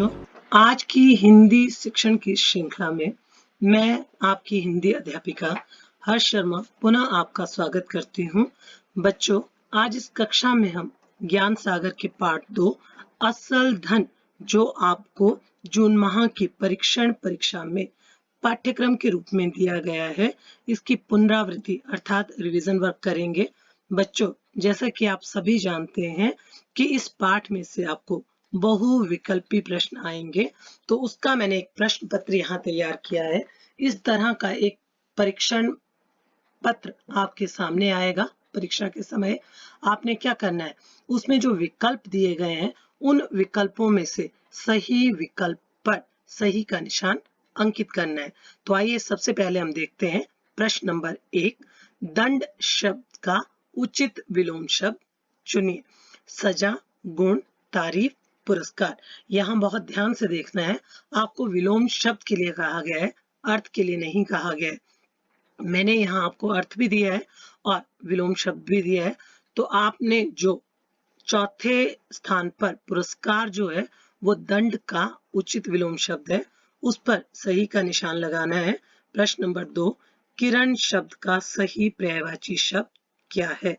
बच्चों, आज की हिंदी शिक्षण की श्रृंखला में मैं आपकी हिंदी अध्यापिका हर्ष शर्मा पुनः आपका स्वागत करती हूँ। बच्चों, आज इस कक्षा में हम ज्ञान सागर के पाठ 2 असल धन, जो आपको जून माह की परीक्षा में पाठ्यक्रम के रूप में दिया गया है, इसकी पुनरावृत्ति अर्थात रिवीजन वर्क करेंगे। बच्चों, जैसा कि आप सभी जानते हैं कि इस पाठ में से आपको बहुविकल्पी प्रश्न आएंगे, तो उसका मैंने एक प्रश्न पत्र यहाँ तैयार किया है। इस तरह का एक परीक्षण पत्र आपके सामने आएगा। परीक्षा के समय आपने क्या करना है, उसमें जो विकल्प दिए गए हैं उन विकल्पों में से सही विकल्प पर सही का निशान अंकित करना है। तो आइए सबसे पहले हम देखते हैं प्रश्न नंबर 1। दंड शब्द का उचित विलोम शब्द चुनिए। सजा, गुण, तारीफ, पुरस्कार। यहाँ बहुत ध्यान से देखना है, आपको विलोम शब्द के लिए कहा गया है, अर्थ के लिए नहीं कहा गया है। मैंने यहाँ आपको अर्थ भी दिया है और विलोम शब्द भी दिया है। तो आपने जो चौथे स्थान पर पुरस्कार जो है वो दंड का उचित विलोम शब्द है, उस पर सही का निशान लगाना है। प्रश्न नंबर 2, किरण शब्द का सही पर्यायवाची शब्द क्या है?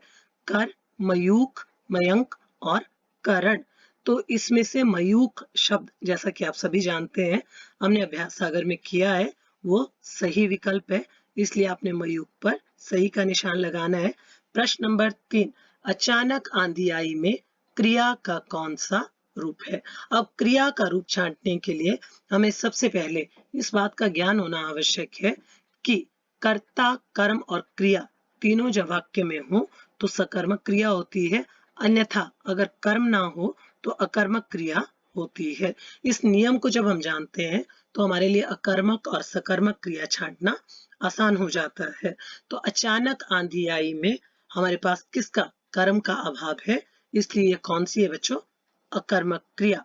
कर, मयूख, मयंक और करण। तो इसमें से मयूख शब्द, जैसा कि आप सभी जानते हैं, हमने अभ्यास सागर में किया है, वो सही विकल्प है, इसलिए आपने मयूख पर सही का निशान लगाना है। प्रश्न नंबर 3, अचानक आंधी आई में क्रिया का कौन सा रूप है? अब क्रिया का रूप छांटने के लिए हमें सबसे पहले इस बात का ज्ञान होना आवश्यक है कि कर्ता, कर्म और क्रिया तीनों जब वाक्य में हो तो सकर्मक क्रिया होती है, अन्यथा अगर कर्म ना हो तो अकर्मक क्रिया होती है। इस नियम को जब हम जानते हैं तो हमारे लिए अकर्मक और सकर्मक क्रिया छांटना आसान हो जाता है। तो अचानक आंधी आई में हमारे पास किसका, कर्म का अभाव है, इसलिए ये कौन सी है बच्चों? अकर्मक क्रिया।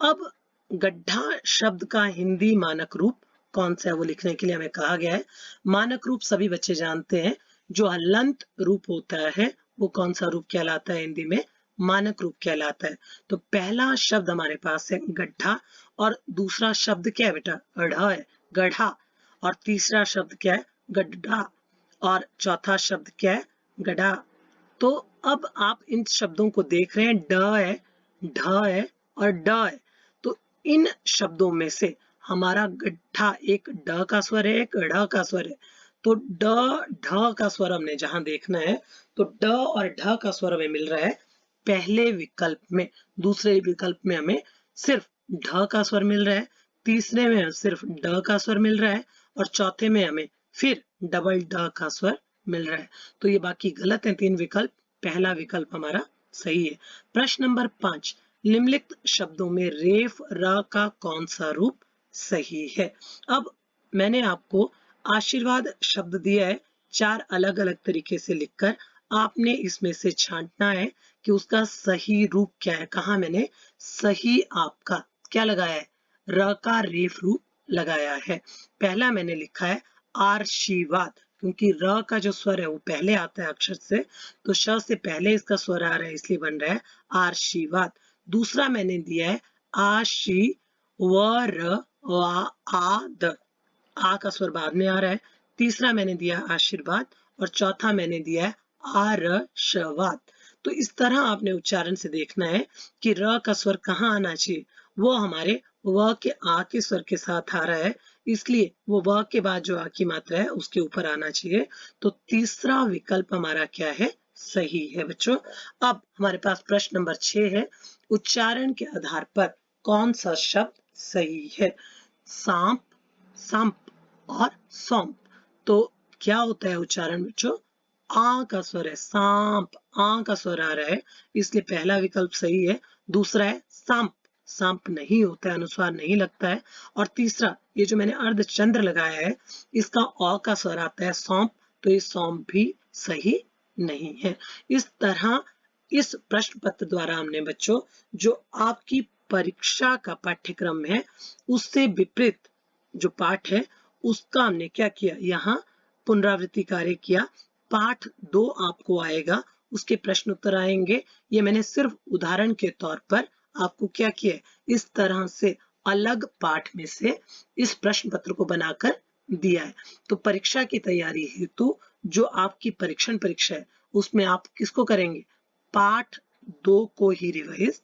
अब गड्ढा शब्द का हिंदी मानक रूप कौन सा है, वो लिखने के लिए हमें कहा गया है। मानक रूप सभी बच्चे जानते हैं, जो हलंत रूप होता है वो कौन सा रूप कहलाता है? हिंदी में मानक रूप कहलाता है। तो पहला शब्द हमारे पास है गड्ढा, और दूसरा शब्द क्या है बेटा? गढ़ा है, गढ़ा। और तीसरा शब्द क्या है? गड्ढा। और चौथा शब्द क्या है? गड्ढा। तो अब आप इन शब्दों को देख रहे हैं, ड है, ढ है और ड है। तो इन शब्दों में से हमारा गड्ढा एक ड का स्वर है, एक ढ का स्वर है। तो ड ढ का स्वर हमने जहां देखना है, तो ड और ढ का स्वर हमें मिल रहा है पहले विकल्प में। दूसरे विकल्प में हमें सिर्फ ढ का स्वर मिल रहा है, तीसरे में सिर्फ ड का स्वर मिल रहा है और चौथे में हमें फिर डबल ड का स्वर मिल रहा है। तो ये बाकी गलत है तीन विकल्प, पहला विकल्प हमारा सही है। प्रश्न नंबर 5, निम्नलिखित शब्दों में रेफ र का कौन सा रूप सही है? अब मैंने आपको आशीर्वाद शब्द दिया है 4 अलग अलग तरीके से लिखकर, आपने इसमें से छांटना है कि उसका सही रूप क्या है। कहा मैंने सही आपका क्या लगाया है? र का रेफ रूप लगाया है। पहला मैंने लिखा है आशीर्वाद, क्योंकि र का जो स्वर है वो पहले आता है अक्षर से, तो श से पहले इसका स्वर आ रहा है, इसलिए बन रहा है आशीर्वाद। दूसरा मैंने दिया है आशी व र व आ द, आ का स्वर बाद में आ रहा है। तीसरा मैंने दिया आशीर्वाद और चौथा मैंने दिया है आरशवाद। तो इस तरह आपने उच्चारण से देखना है कि र का स्वर कहाँ आना चाहिए, वो हमारे व के आ के स्वर के साथ आ रहा है, इसलिए वो व के बाद जो आ की मात्रा है उसके ऊपर आना चाहिए। तो तीसरा विकल्प हमारा क्या है? सही है बच्चों। अब हमारे पास प्रश्न नंबर 6 है, उच्चारण के आधार पर कौन सा शब्द सही है? सांप, सांप और सौंप। तो क्या होता है उच्चारण बच्चों? आ का स्वर है, सांप, आ का स्वर आ रहा है, इसलिए पहला विकल्प सही है। दूसरा है सांप, सांप नहीं होता है, अनुस्वार नहीं लगता है। और तीसरा, ये जो मैंने अर्धचंद्र लगाया है, इसका अ का स्वर आता है सौंप, तो ये सौंप भी सही नहीं है। इस तरह इस प्रश्न पत्र द्वारा हमने बच्चों जो आपकी परीक्षा का पाठ्यक्रम है उससे विपरीत जो पाठ है उसका हमने क्या किया, यहाँ पुनरावृत्ति कार्य किया। पाठ 2 आपको आएगा, उसके प्रश्न उत्तर आएंगे। ये मैंने सिर्फ उदाहरण के तौर पर आपको क्या किया है, इस तरह से अलग पाठ में से इस प्रश्न पत्र को बनाकर दिया है। तो परीक्षा की तैयारी हेतु जो आपकी परीक्षण परीक्षा है उसमें आप किसको करेंगे, पाठ 2 को ही रिवाइज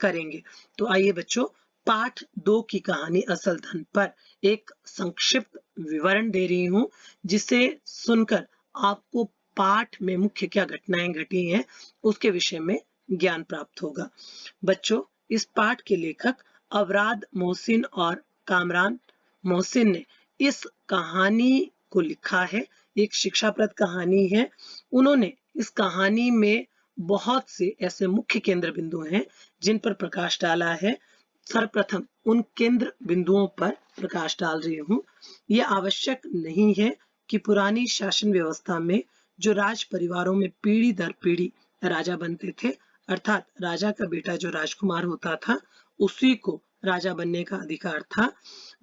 करेंगे। तो आइए बच्चों, पाठ 2 की कहानी असल धन पर एक संक्षिप्त विवरण दे रही हूं, जिसे सुनकर आपको पाठ में मुख्य क्या घटनाएं घटी हैं उसके विषय में ज्ञान प्राप्त होगा। बच्चों, इस पाठ के लेखक अवराद मोहसिन और कामरान मोहसिन ने इस कहानी को लिखा है। एक शिक्षाप्रद कहानी है। उन्होंने इस कहानी में बहुत से ऐसे मुख्य केंद्र बिंदु हैं जिन पर प्रकाश डाला है। सर्वप्रथम उन केंद्र बिंदुओं पर प्रकाश डाल रही हूँ। यह आवश्यक नहीं है कि पुरानी शासन व्यवस्था में जो राज परिवारों में पीढ़ी दर पीढ़ी राजा बनते थे, अर्थात राजा का बेटा जो राजकुमार होता था उसी को राजा बनने का अधिकार था,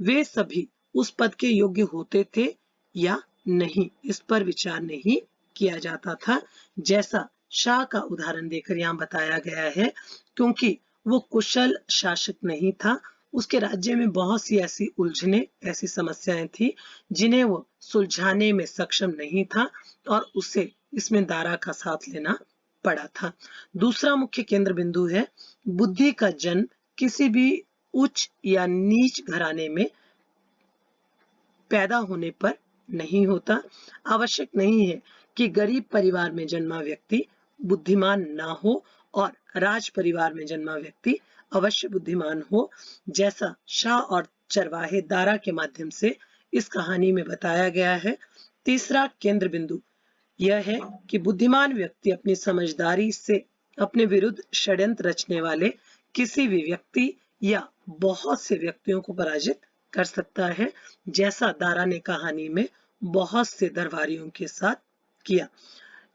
वे सभी उस पद के योग्य होते थे या नहीं, इस पर विचार नहीं किया जाता था, जैसा शाह का उदाहरण देकर यहाँ बताया गया है। क्योंकि वो कुशल शासक नहीं था, उसके राज्य में बहुत सी ऐसी उलझने, ऐसी समस्याएं थी जिन्हें वो सुलझाने में सक्षम नहीं था और उसे इसमें दारा का साथ लेना पड़ा था। दूसरा मुख्य केंद्र बिंदु है, बुद्धि का जन्म किसी भी उच्च या नीच घराने में पैदा होने पर नहीं होता। आवश्यक नहीं है कि गरीब परिवार में जन्मा व्यक्ति बुद्धिमान ना हो और राज परिवार में जन्मा व्यक्ति अवश्य बुद्धिमान हो, जैसा शाह और चरवाहे दारा के माध्यम से इस कहानी में बताया गया है। तीसरा केंद्र बिंदु यह है कि बुद्धिमान व्यक्ति अपनी समझदारी से अपने विरुद्ध षड्यंत्र रचने वाले किसी भी व्यक्ति या बहुत से व्यक्तियों को पराजित कर सकता है, जैसा दारा ने कहानी में बहुत से दरबारियों के साथ किया।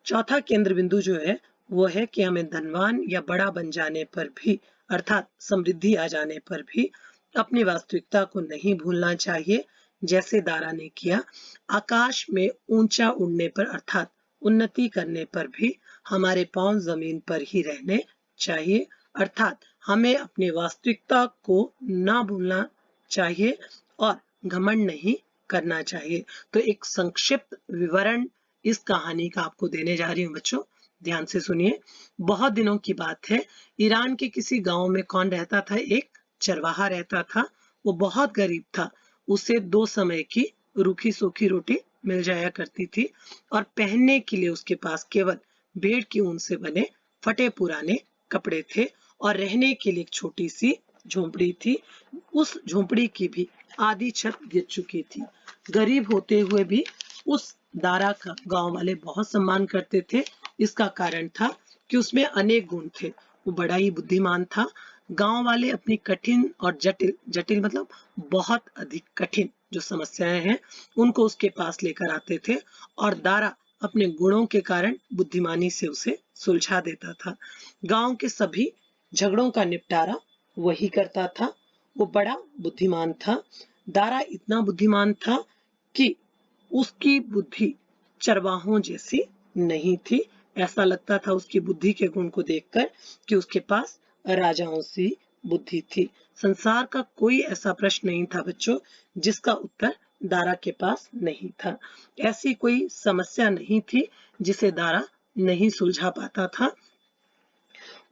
चौथा केंद्र बिंदु जो है वो है कि हमें धनवान या बड़ा बन जाने पर भी, अर्थात समृद्धि आ जाने पर भी अपनी वास्तविकता को नहीं भूलना चाहिए, जैसे दारा ने किया। आकाश में ऊंचा उड़ने पर, अर्थात उन्नति करने पर भी हमारे पांव जमीन पर ही रहने चाहिए, अर्थात हमें अपनी वास्तविकता को ना भूलना चाहिए और घमंड नहीं करना चाहिए। तो एक संक्षिप्त विवरण इस कहानी का आपको देने जा रही हूँ बच्चों, ध्यान से सुनिए। बहुत दिनों की बात है, ईरान के किसी गांव में कौन रहता था, एक चरवाहा रहता था। वो बहुत गरीब था, उसे 2 समय की रूखी सूखी रोटी मिल जाया करती थी और पहनने के लिए उसके पास केवल भेड़ की ऊन से बने फटे पुराने कपड़े थे और रहने के लिए एक छोटी सी झोंपड़ी थी। उस झोंपड़ी की भी आधी छत गिर चुकी थी। गरीब होते हुए भी उस दारा का गांव वाले बहुत सम्मान करते थे। इसका कारण था कि उसमें अनेक गुण थे, वो बड़ा ही बुद्धिमान था। गांव वाले अपनी कठिन और जटिल, जटिल मतलब बहुत अधिक कठिन जो समस्याएं हैं उनको उसके पास लेकर आते थे और दारा अपने गुणों के कारण बुद्धिमानी से उसे सुलझा देता था। गांव के सभी झगड़ों का निपटारा वही करता था। वो बड़ा बुद्धिमान था। दारा इतना बुद्धिमान था कि उसकी बुद्धि चरवाहों जैसी नहीं थी। ऐसा लगता था उसकी बुद्धि के गुण को देखकर कि उसके पास राजाओं सी बुद्धि थी। संसार का कोई ऐसा प्रश्न नहीं था बच्चों जिसका उत्तर दारा के पास नहीं था। ऐसी कोई समस्या नहीं थी जिसे दारा नहीं सुलझा पाता था।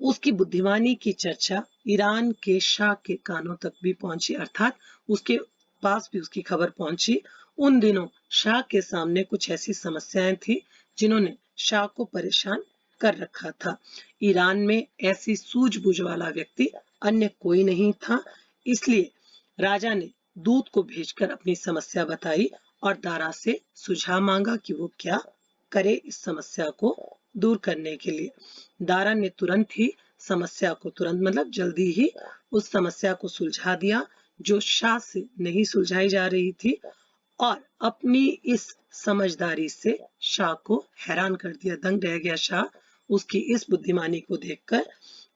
उसकी बुद्धिमानी की चर्चा ईरान के शाह के कानों तक भी पहुंची, अर्थात उसके पास भी उसकी खबर पहुंची। उन दिनों शाह के सामने कुछ ऐसी समस्याएं थी जिन्होंने शाह को परेशान कर रखा था। ईरान में ऐसी सूझबूझ वाला व्यक्ति अन्य कोई नहीं था, इसलिए राजा ने दूत को भेजकर अपनी समस्या बताई और दारा से सुझाव मांगा कि वो क्या करे इस समस्या को दूर करने के लिए। दारा ने तुरंत ही समस्या को, तुरंत मतलब जल्दी ही उस समस्या को सुलझा दिया जो शाह से नहीं सुलझाई जा रही थी और अपनी इस समझदारी से शाह को हैरान कर दिया। दंग रह गया शाह उसकी इस बुद्धिमानी को देखकर।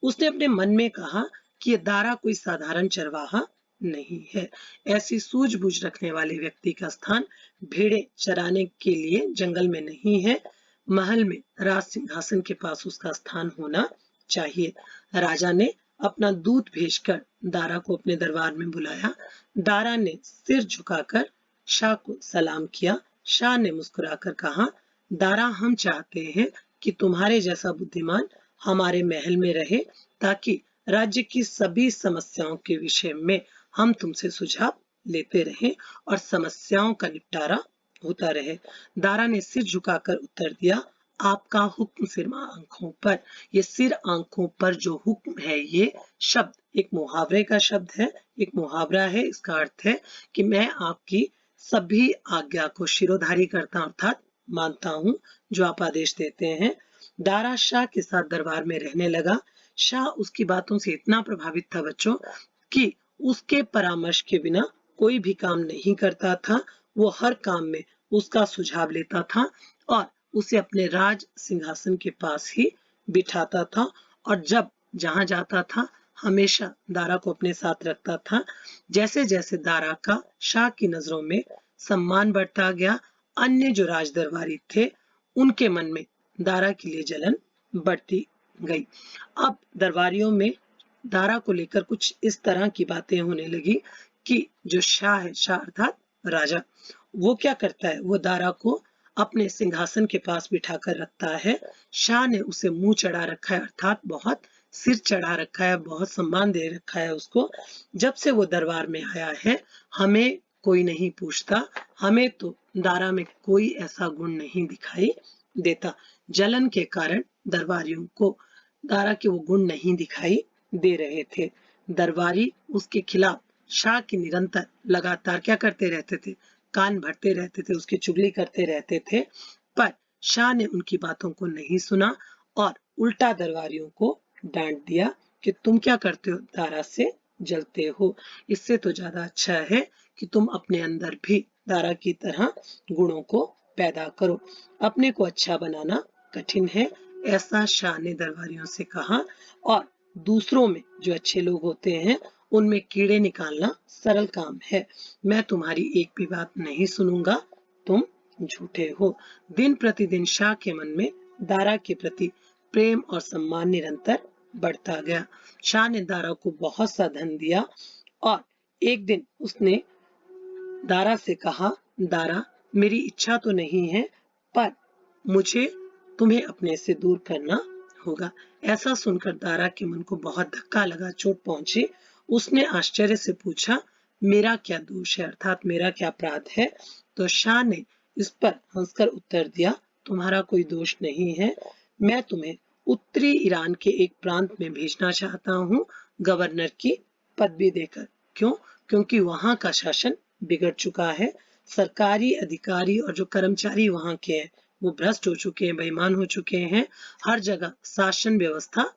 उसने अपने मन में कहा कि ये दारा कोई साधारण चरवाहा नहीं है। ऐसी सूझबूझ रखने वाले व्यक्ति का स्थान भेड़े चराने के लिए जंगल में नहीं है, महल में राज सिंहासन के पास उसका स्थान होना चाहिए। राजा ने अपना दूत भेजकर दारा को अपने दरबार में बुलाया। दारा ने सिर झुकाकर शाह को सलाम किया। शाह ने मुस्कुराकर कहा, दारा, हम चाहते हैं कि तुम्हारे जैसा बुद्धिमान हमारे महल में रहे ताकि राज्य की सभी समस्याओं के विषय में हम तुमसे सुझाव लेते रहें और समस्याओं का निपटारा होता रहे। दारा ने सिर झुकाकर उत्तर दिया, आपका हुक्म सिर आंखों पर। ये सिर आंखों पर जो हुक्म है, ये शब्द एक मुहावरे का शब्द है, एक मुहावरा है। इसका अर्थ है कि मैं आपकी सभी आज्ञा को शिरोधारी करता अर्थात मानता हूँ जो आप आदेश देते हैं। दारा शाह के साथ दरबार में रहने लगा। शाह उसकी बातों से इतना प्रभावित था बच्चों कि उसके परामर्श के बिना कोई भी काम नहीं करता था। वो हर काम में उसका सुझाव लेता था और उसे अपने राज सिंहासन के पास ही बिठाता था और जब जहां जाता था हमेशा दारा को अपने साथ रखता था। जैसे जैसे दारा का शाह की नजरों में सम्मान बढ़ता गया, अन्य जो राज दरबारी थे उनके मन में दारा के लिए जलन बढ़ती गई। अब दरबारियों में दारा को लेकर कुछ इस तरह की बातें होने लगी कि जो शाह है, शाह अर्थात राजा, वो क्या करता है, वो दारा को अपने सिंहासन के पास बिठाकर रखता है। शाह ने उसे मुंह चढ़ा रखा है अर्थात बहुत सिर चढ़ा रखा है, बहुत सम्मान दे रखा है उसको। जब से वो दरबार में आया है हमें कोई नहीं पूछता, हमें तो दारा में कोई ऐसा गुण नहीं दिखाई देता। जलन के कारण दरबारियों को दारा के वो गुण नहीं दिखाई दे रहे थे। दरबारी उसके खिलाफ शाह की निरंतर लगातार क्या करते रहते थे, कान भरते रहते थे, उसकी चुगली करते रहते थे। पर शाह ने उनकी बातों को नहीं सुना और उल्टा दरबारियों को डांट दिया कि तुम क्या करते हो, दारा से जलते हो। इससे तो ज्यादा अच्छा है कि तुम अपने अंदर भी दारा की तरह गुणों को पैदा करो। अपने को अच्छा बनाना कठिन है, ऐसा शाह ने दरबारियों से कहा। और दूसरों में जो अच्छे लोग होते हैं उनमें कीड़े निकालना सरल काम है। मैं तुम्हारी एक भी बात नहीं सुनूंगा, तुम झूठे हो। दिन प्रतिदिन शाह के मन में दारा के प्रति प्रेम और सम्मान निरंतर बढ़ता गया। शाह ने दारा को बहुत सा धन दिया और एक दिन उसने दारा से कहा, दारा, मेरी इच्छा तो नहीं है पर मुझे तुम्हें अपने से दूर करना होगा। ऐसा सुनकर दारा के मन को बहुत धक्का लगा, चोट पहुंची। उसने आश्चर्य से पूछा, मेरा क्या दोष है अर्थात मेरा क्या अपराध है। तो शाह ने इस पर हंसकर उत्तर दिया, तुम्हारा कोई दोष नहीं है। मैं तुम्हें उत्तरी ईरान के एक प्रांत में भेजना चाहता हूँ गवर्नर की पदवी देकर। क्यों? क्योंकि वहां का शासन बिगड़ चुका है। सरकारी अधिकारी और जो कर्मचारी वहां के हैं वो भ्रष्ट हो चुके हैं, बेईमान हो चुके हैं। हर जगह शासन व्यवस्था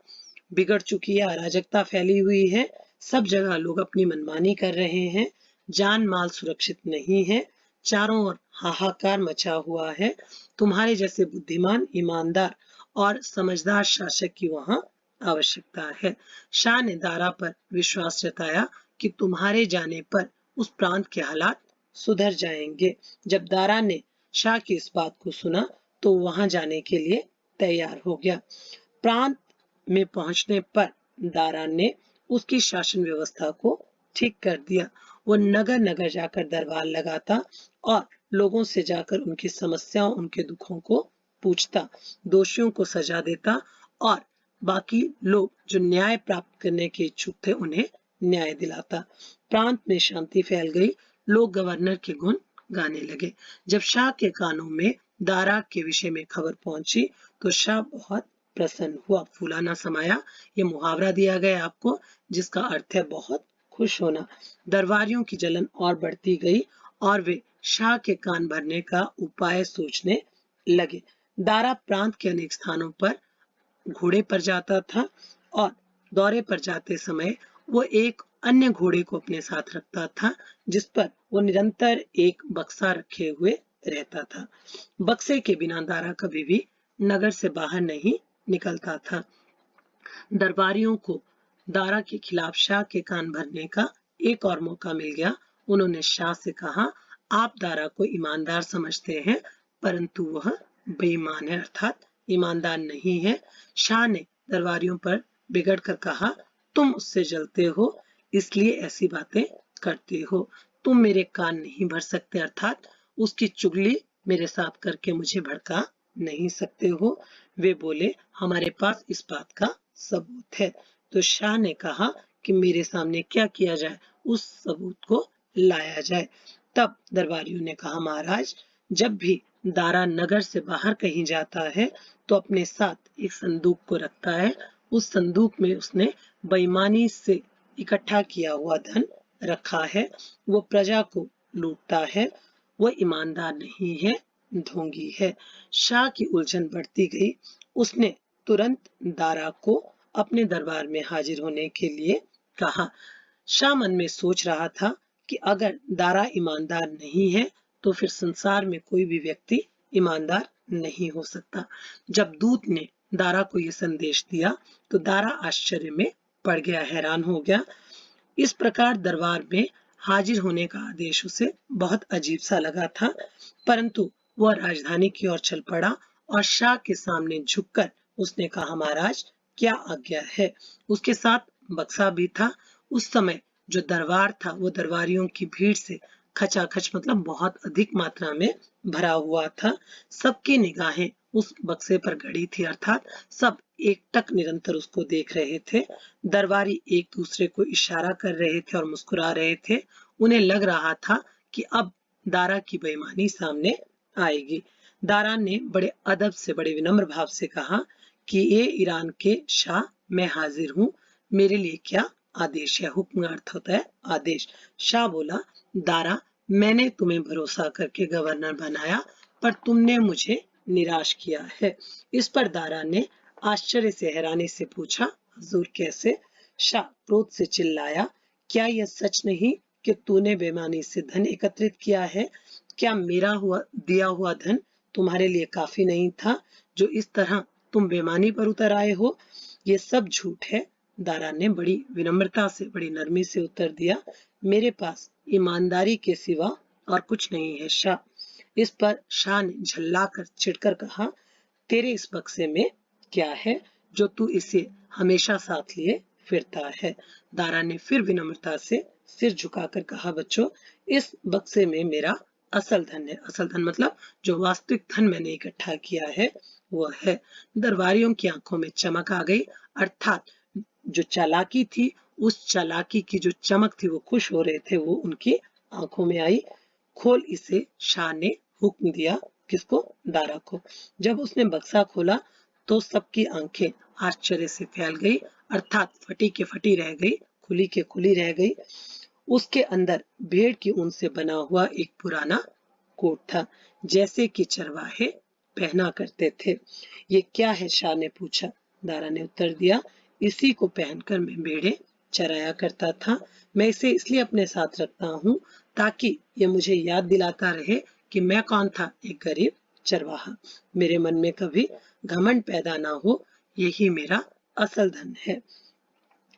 बिगड़ चुकी है, अराजकता फैली हुई है। सब जगह लोग अपनी मनमानी कर रहे हैं, जान माल सुरक्षित नहीं है, चारों ओर हाहाकार मचा हुआ है। तुम्हारे जैसे बुद्धिमान, ईमानदार और समझदार शासक की वहां आवश्यकता है। शाह ने दारा पर विश्वास जताया कि तुम्हारे जाने पर उस प्रांत के हालात सुधर जाएंगे। जब दारा ने शाह की इस बात को सुना तो वहां जाने के लिए तैयार हो गया। प्रांत में पहुंचने पर दारा ने उसकी शासन व्यवस्था को ठीक कर दिया। वो नगर नगर जाकर दरबार लगाता और लोगों से जाकर उनकी समस्याओं, उनके दुखों को पूछता, दोषियों को सजा देता और बाकी लोग जो न्याय प्राप्त करने के इच्छुक थे उन्हें न्याय दिलाता। प्रांत में शांति फैल गई, लोग गवर्नर के गुण गाने लगे। जब शाह के कानों में दारा के विषय में खबर पहुंची तो शाह बहुत प्रसन्न हुआ, फूला ना समाया। ये मुहावरा दिया गया आपको जिसका अर्थ है बहुत खुश होना। दरबारियों की जलन और बढ़ती गई और वे शाह के कान भरने का उपाय सोचने लगे। दारा प्रांत के अनेक स्थानों पर घोड़े पर जाता था और दौरे पर जाते समय वो एक अन्य घोड़े को अपने साथ रखता था जिस पर वो निरंतर एक बक्सा रखे हुए रहता था। बक्से के बिना दारा कभी भी नगर से बाहर नहीं निकलता था। दरबारियों को दारा के खिलाफ शाह के कान भरने का एक और मौका मिल गया। उन्होंने शाह से कहा, आप दारा को ईमानदार समझते हैं परंतु वह बेईमान है अर्थात ईमानदार नहीं है। शाह ने दरबारियों पर बिगड़ कर कहा, तुम उससे जलते हो, इसलिए ऐसी बातें करते हो। तुम मेरे कान नहीं भर सकते, अर्थात उसकी चुगली मेरे साथ करके मुझे भड़का नहीं सकते हो। वे बोले, हमारे पास इस बात का सबूत है। तो शाह ने कहा कि मेरे सामने क्या किया जाए, उस सबूत को लाया जाए। तब दरबारियों ने कहा, महाराज, जब भी दारा नगर से बाहर कहीं जाता है तो अपने साथ एक संदूक को रखता है। उस संदूक में उसने बेईमानी से इकट्ठा किया हुआ धन रखा है। वो प्रजा को लूटता है, वो ईमानदार नहीं है, ढोंगी है। शाह की उलझन बढ़ती गई। उसने तुरंत दारा को अपने दरबार में हाजिर होने के लिए कहा। शाह मन में सोच रहा था कि अगर दारा ईमानदार नहीं है तो फिर संसार में कोई भी व्यक्ति ईमानदार नहीं हो सकता। जब दूत ने दारा को यह संदेश दिया तो दारा आश्चर्य में पड़ गया, हैरान हो गया। इस प्रकार दरबार में हाजिर होने का आदेश उसे बहुत अजीब सा लगा था, परंतु वह राजधानी की ओर चल पड़ा और शाह के सामने झुककर उसने कहा, महाराज, क्या आज्ञा है। उसके साथ बक्सा भी था। उस समय जो दरबार था वो दरबारियों की भीड़ से खचाखच मतलब बहुत अधिक मात्रा में भरा हुआ था। सबकी निगाहें उस बक्से पर गड़ी थी, अर्थात सब एकटक निरंतर उसको देख रहे थे। दरबारी एक दूसरे को इशारा कर रहे थे और मुस्कुरा रहे थे। उन्हें लग रहा था कि अब दारा की बेईमानी सामने आएगी। दारा ने बड़े अदब से, बड़े विनम्र भाव से कहा कि ये ईरान के शाह, मैं हाजिर हूँ, मेरे लिए क्या आदेश है। हुक्म का अर्थ होता है आदेश। शाह बोला, दारा, मैंने तुम्हें भरोसा करके गवर्नर बनाया, पर तुमने मुझे निराश किया है। इस पर दारा ने आश्चर्य से, हैरानी से पूछा, हुजूर कैसे? शाह क्रोध से चिल्लाया, क्या यह सच नहीं कि तूने बेईमानी से धन एकत्रित किया है? क्या मेरा दिया हुआ धन तुम्हारे लिए काफी नहीं था, जो इस तरह तुम बेईमानी पर उतर आए हो? ये सब झूठ है। दारा ने बड़ी विनम्रता से, बड़ी नरमी से उत्तर दिया, मेरे पास ईमानदारी के सिवा और कुछ नहीं है शाह। इस पर शाह ने झल्लाकर चिढ़कर कहा, तेरे इस बक्से में क्या है जो तू इसे हमेशा साथ लिए फिरता है? दारा ने फिर विनम्रता से सिर झुकाकर कहा, बच्चों, इस बक्से में मेरा असल धन है। असल धन मतलब जो वास्तविक धन मैंने इकट्ठा किया है वो है। दरबारियों की आंखों में चमक आ गई, अर्थात जो चालाकी थी, उस चालाकी की जो चमक थी, वो खुश हो रहे थे, वो उनकी आंखों में आई। खोल इसे, शाह ने हुक्म दिया। किसको? दारा को। जब उसने बक्सा खोला तो सबकी आंखें आश्चर्य से फैल गई, अर्थात फटी के फटी रह गई, खुली के खुली रह गई। उसके अंदर भेड़ की ऊन से बना हुआ एक पुराना कोट था, जैसे कि चरवाहे पहना करते थे। ये क्या है? शाह ने पूछा। दारा ने उत्तर दिया, इसी को पहनकर मैं भेड़ें चराया करता था। मैं इसे इसलिए अपने साथ रखता हूँ ताकि ये मुझे याद दिलाता रहे कि मैं कौन था, एक गरीब चरवाहा। मेरे मन में कभी घमंड पैदा ना हो, यही मेरा असल धन है।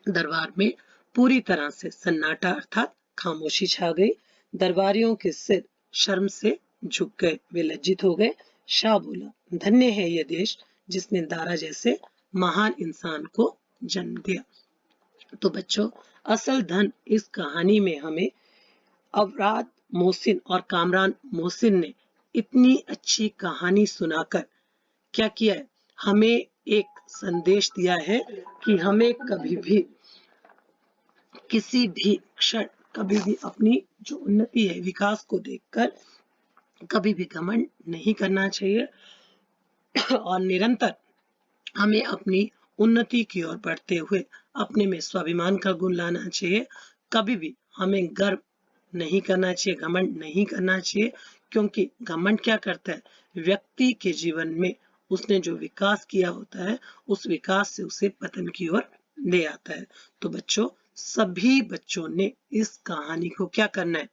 दरबार में पूरी तरह से सन्नाटा अर्थात खामोशी छा गई। दरबारियों के सिर शर्म से झुक गए, वे लज्जित हो गए। शाह बोला, धन्य है यह देश जिसने दारा जैसे महान इंसान को जन्म दिया। तो बच्चों, असल धन इस कहानी में हमें अवराद मोहसिन और कामरान मोहसिन ने इतनी अच्छी कहानी सुनाकर क्या किया है, हमें एक संदेश दिया है कि हमें कभी भी, किसी भी क्षण, कभी भी अपनी जो उन्नति है, विकास को देखकर कभी भी घमंड नहीं करना चाहिए और निरंतर हमें अपनी उन्नति की ओर बढ़ते हुए अपने में स्वाभिमान का गुण लाना चाहिए। कभी भी हमें गर्व नहीं करना चाहिए, घमंड नहीं करना चाहिए, क्योंकि घमंड क्या करता है, व्यक्ति के जीवन में उसने जो विकास किया होता है उस विकास से उसे पतन की ओर ले आता है। तो बच्चों, सभी बच्चों ने इस कहानी को क्या करना है,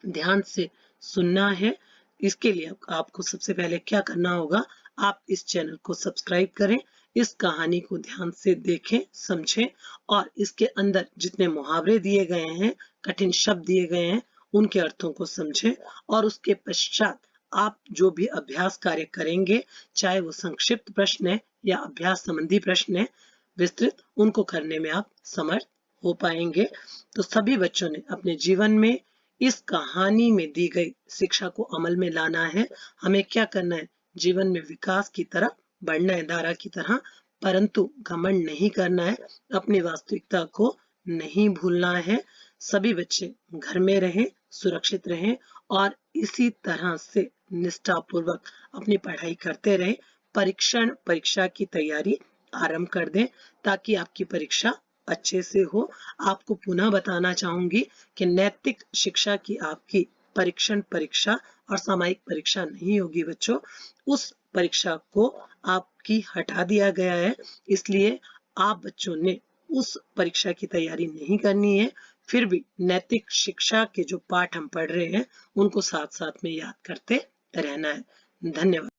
ध्यान से सुनना है। इसके लिए आपको सबसे पहले क्या करना होगा, आप इस चैनल को सब्सक्राइब करें, इस कहानी को ध्यान से देखें, समझें और इसके अंदर जितने मुहावरे दिए गए हैं, कठिन शब्द दिए गए हैं, उनके अर्थों को समझें और उसके पश्चात आप जो भी अभ्यास कार्य करेंगे, चाहे वो संक्षिप्त प्रश्न है या अभ्यास संबंधी प्रश्न है, विस्तृत, उनको करने में आप समर्थ हो पाएंगे। तो सभी बच्चों ने अपने जीवन में इस कहानी में दी गई शिक्षा को अमल में लाना है। हमें क्या करना है? जीवन में विकास की तरफ बढ़ना है, दारा की तरह, परंतु घमंड नहीं करना है, अपनी वास्तविकता को नहीं भूलना है। सभी बच्चे घर में रहें, सुरक्षित रहें और इसी तरह से निष्ठापूर्वक अपनी पढ़ाई करते रहें। परीक्षा की तैयारी आरंभ कर दें ताकि आपकी परीक्षा अच्छे से हो। आपको पुनः बताना चाहूंगी कि नैतिक शिक्षा की आपकी परीक्षा और सामायिक परीक्षा नहीं होगी बच्चों। उस परीक्षा को आपकी हटा दिया गया है, इसलिए आप बच्चों ने उस परीक्षा की तैयारी नहीं करनी है। फिर भी नैतिक शिक्षा के जो पाठ हम पढ़ रहे हैं उनको साथ साथ में याद करते रहना है। धन्यवाद।